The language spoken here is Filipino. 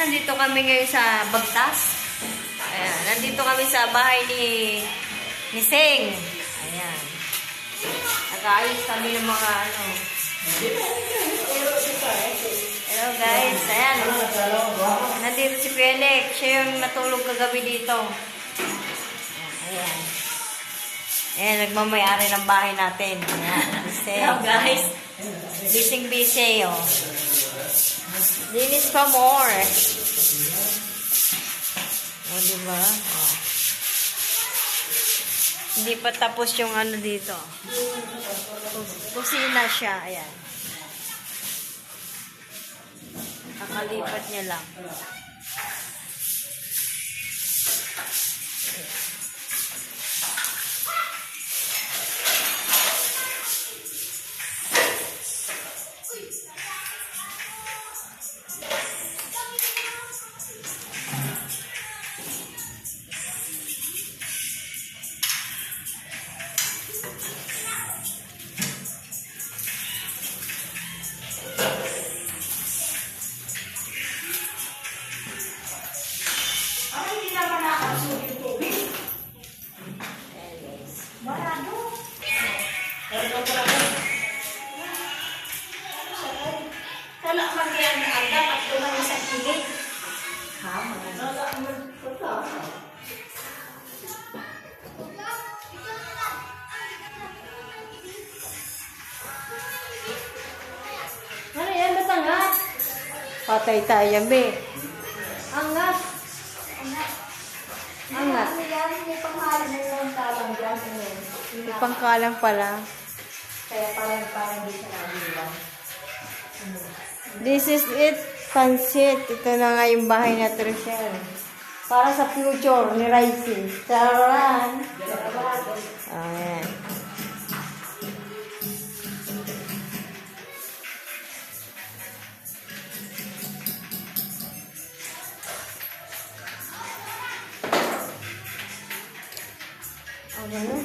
nandito kami ngayon sa Bagtas. Ayan, nandito kami sa bahay ni Seng. Ayan. Nag-aayos kami ng mga ano. Hello guys, ayan. Nandito si Felix. Siya yung natulog kagabi dito. Ayan. Ayan, nagmamayari ng bahay natin. Ayan, si Seng. Hello guys. Busy, oh. Linis pa more. O, diba? O. Hindi pa tapos yung ano dito. Kusina siya. Ayan. Kakalipat niya lang. Wala man yan ang dapat dumani sa kilig. Ha? Ano yan? Ba't angat? Patay tayo, be. Angat. Angat. Ano yan? May panghalan na yung talang dyan. May pangkalang pala. Kaya parang di siya nagiwan. This is it, pansit. Ito na nga yung bahay na Trishel. Para sa future ni Raisi. Charan! Ayan. Ano?